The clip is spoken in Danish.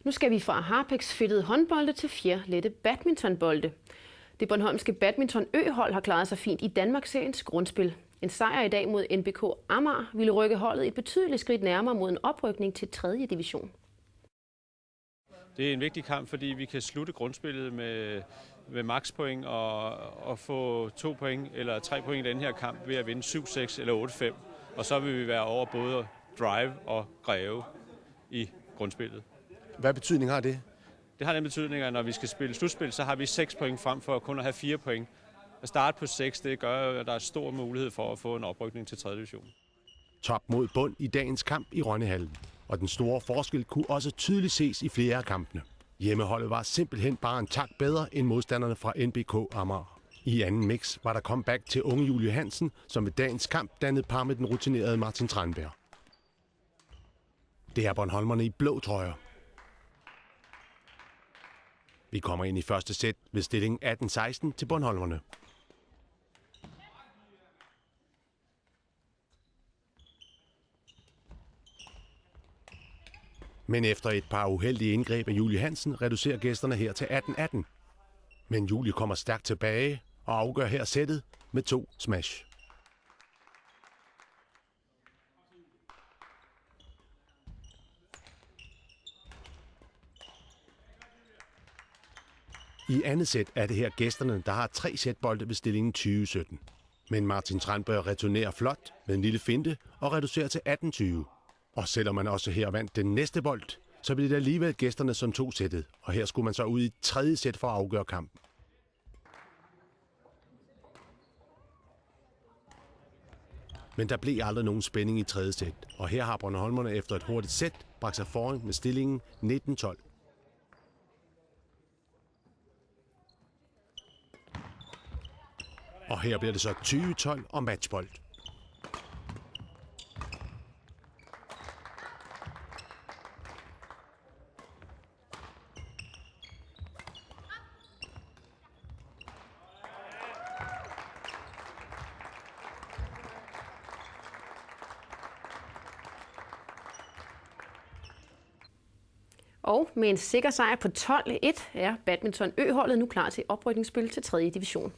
Nu skal vi fra Harpex fedtede håndbolde til fjerlette badmintonbolde. Det bornholmske badminton-ø-hold har klaret sig fint i Danmarksseriens grundspil. En sejr i dag mod NBK Amager ville rykke holdet et betydeligt skridt nærmere mod en oprykning til 3. division. Det er en vigtig kamp, fordi vi kan slutte grundspillet med makspoint og få 2 point eller 3 point i den her kamp ved at vinde 7-6 eller 8-5. Og så vil vi være over både Drive og Greve i grundspillet. Hvad betydning har det? Det har den betydning, at når vi skal spille slutspil, så har vi 6 point frem for kun at have 4 point. At starte på 6, det gør, at der er stor mulighed for at få en oprykning til 3. division. Top mod bund i dagens kamp i Rønnehallen. Og den store forskel kunne også tydeligt ses i flere af kampene. Hjemmeholdet var simpelthen bare en tak bedre end modstanderne fra NBK Amager. I anden mix var der comeback til unge Julie Hansen, som ved dagens kamp dannede par med den rutinerede Martin Tranberg. Det er bornholmerne i blå trøjer. Vi kommer ind i første sæt ved stillingen 18-16 til bornholmerne. Men efter et par uheldige indgreb af Julie Hansen reducerer gæsterne her til 18-18. Men Julie kommer stærkt tilbage og afgør her sættet med 2 smash. I andet sæt er det her gæsterne, der har 3 sætbolde ved stillingen 20-17. Men Martin Tranberg returnerer flot med en lille finte og reducerer til 18-20. Og selvom man også her vandt den næste bold, så blev det alligevel gæsterne som 2 sættet. Og her skulle man så ud i 3. sæt for at afgøre kampen. Men der blev aldrig nogen spænding i 3. sæt. Og her har bornholmerne efter et hurtigt sæt bragt sig foran med stillingen 19-12. Og her bliver det så 20-12 og matchbold. Og med en sikker sejr på 12-1 er badminton-ø-holdet nu klar til oprykningsspil til 3. division.